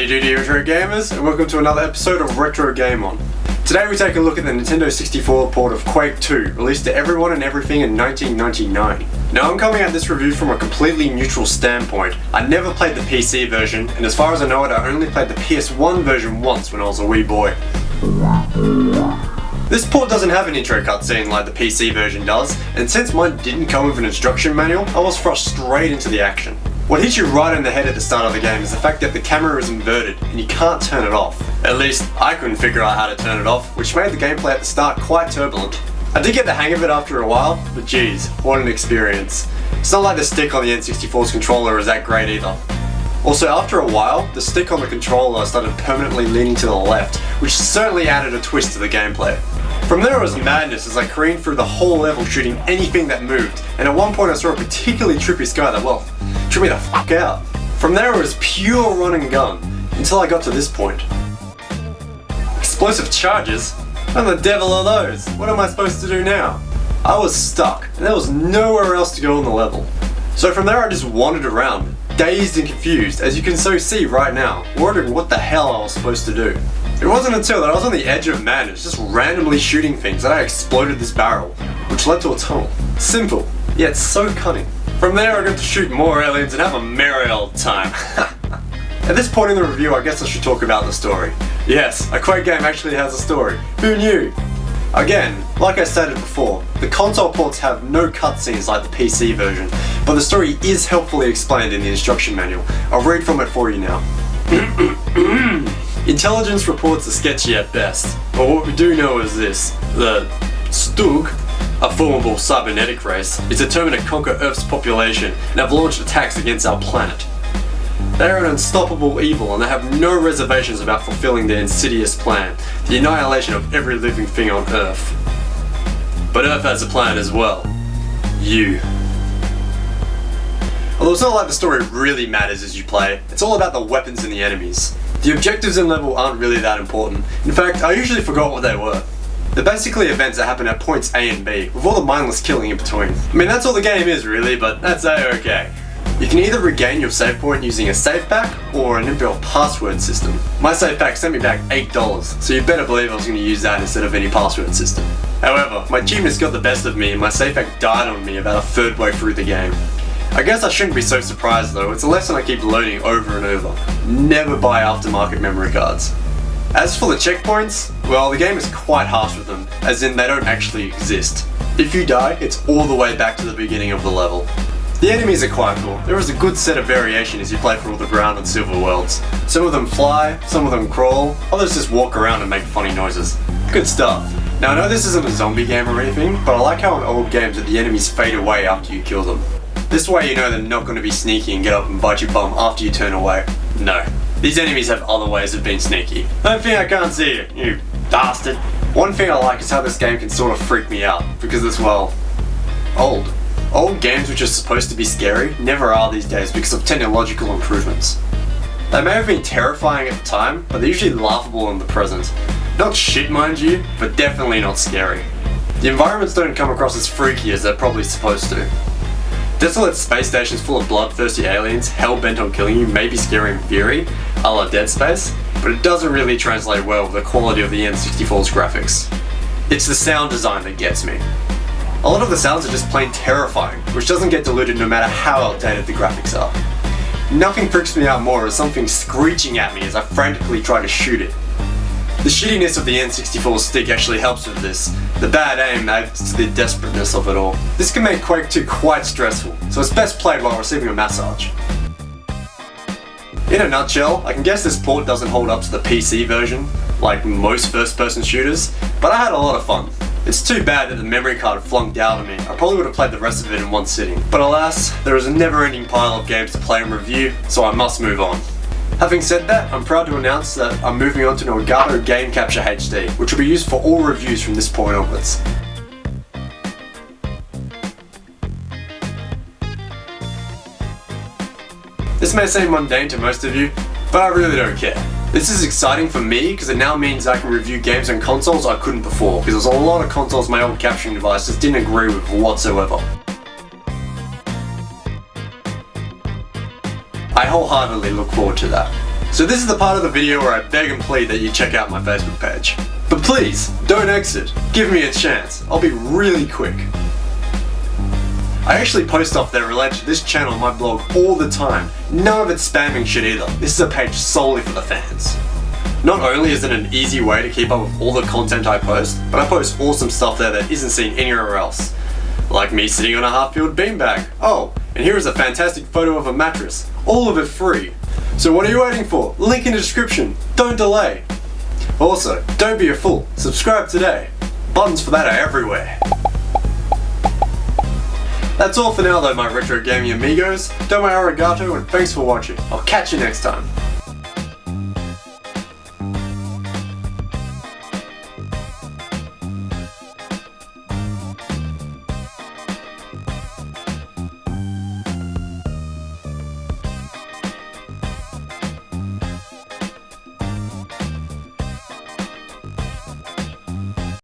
Howdy doody retro gamers, and welcome to another episode of Retro Game On. Today we take a look at the Nintendo 64 port of Quake 2, released to everyone and everything in 1999. Now I'm coming at this review from a completely neutral standpoint. I never played the PC version, and as far as I know it, I only played the PS1 version once when I was a wee boy. This port doesn't have an intro cutscene like the PC version does, and since mine didn't come with an instruction manual, I was thrust straight into the action. What hits you right in the head at the start of the game is the fact that the camera is inverted and you can't turn it off. At least, I couldn't figure out how to turn it off, which made the gameplay at the start quite turbulent. I did get the hang of it after a while, but geez, what an experience. It's not like the stick on the N64's controller is that great either. Also, after a while, the stick on the controller started permanently leaning to the left, which certainly added a twist to the gameplay. From there it was madness as I careened through the whole level shooting anything that moved, and at one point I saw a particularly trippy sky that, well, tripped me the fuck out. From there it was pure run and gun, until I got to this point. Explosive charges? I'm the devil of those. What am I supposed to do now? I was stuck, and there was nowhere else to go on the level. So from there I just wandered around, dazed and confused, as you can so see right now, wondering what the hell I was supposed to do. It wasn't until that I was on the edge of madness, just randomly shooting things, that I exploded this barrel, which led to a tunnel. Simple, yet so cunning. From there I got to shoot more aliens and have a merry old time. At this point in the review, I guess I should talk about the story. Yes, a Quake game actually has a story. Who knew? Again, like I stated before, the console ports have no cutscenes like the PC version, but the story is helpfully explained in the instruction manual. I'll read from it for you now. Intelligence reports are sketchy at best, but what we do know is this: the Stug, a formidable cybernetic race, is determined to conquer Earth's population and have launched attacks against our planet. They are an unstoppable evil and they have no reservations about fulfilling their insidious plan, the annihilation of every living thing on Earth. But Earth has a plan as well. You. Although it's not like the story really matters as you play, it's all about the weapons and the enemies. The objectives in level aren't really that important. In fact, I usually forgot what they were. They're basically events that happen at points A and B, with all the mindless killing in between. I mean, that's all the game is really, but that's A-okay. You can either regain your save point using a save pack or an inbuilt password system. My save pack sent me back $8, so you better believe I was going to use that instead of any password system. However, my achievements got the best of me and my save pack died on me about a third way through the game. I guess I shouldn't be so surprised though, it's a lesson I keep learning over and over. Never buy aftermarket memory cards. As for the checkpoints, well, the game is quite harsh with them, as in they don't actually exist. If you die, it's all the way back to the beginning of the level. The enemies are quite cool. There is a good set of variation as you play through all the ground and silver worlds. Some of them fly, some of them crawl, others just walk around and make funny noises. Good stuff. Now I know this isn't a zombie game or anything, but I like how in old games that the enemies fade away after you kill them. This way you know they're not going to be sneaky and get up and bite your bum after you turn away. No. These enemies have other ways of being sneaky. Don't think I can't see you, you bastard. One thing I like is how this game can sort of freak me out, because it's, well, old. Old games which are supposed to be scary never are these days because of technological improvements. They may have been terrifying at the time, but they're usually laughable in the present. Not shit, mind you, but definitely not scary. The environments don't come across as freaky as they're probably supposed to. Desolate space stations full of bloodthirsty aliens hell-bent on killing you may be scary in theory, a la Dead Space, but it doesn't really translate well with the quality of the N64's graphics. It's the sound design that gets me. A lot of the sounds are just plain terrifying, which doesn't get diluted no matter how outdated the graphics are. Nothing freaks me out more as something screeching at me as I frantically try to shoot it. The shittiness of the N64 stick actually helps with this. The bad aim adds to the desperateness of it all. This can make Quake 2 quite stressful, so it's best played while receiving a massage. In a nutshell, I can guess this port doesn't hold up to the PC version, like most first-person shooters, but I had a lot of fun. It's too bad that the memory card flunked out on me. I probably would have played the rest of it in one sitting. But alas, there is a never-ending pile of games to play and review, so I must move on. Having said that, I'm proud to announce that I'm moving on to an Elgato Game Capture HD, which will be used for all reviews from this point onwards. This may seem mundane to most of you, but I really don't care. This is exciting for me because it now means I can review games on consoles I couldn't before, because there's a lot of consoles my old capturing devices didn't agree with whatsoever. I wholeheartedly look forward to that. So this is the part of the video where I beg and plead that you check out my Facebook page. But please, don't exit. Give me a chance. I'll be really quick. I actually post stuff that related to this channel on my blog all the time. None of it's spamming shit either. This is a page solely for the fans. Not only is it an easy way to keep up with all the content I post, but I post awesome stuff there that isn't seen anywhere else. Like me sitting on a half-filled beanbag. Oh, and here is a fantastic photo of a mattress. All of it free. So what are you waiting for? Link in the description. Don't delay. Also, don't be a fool. Subscribe today. Buttons for that are everywhere. That's all for now though, my retro gaming amigos. Domo arigato and thanks for watching. I'll catch you next time.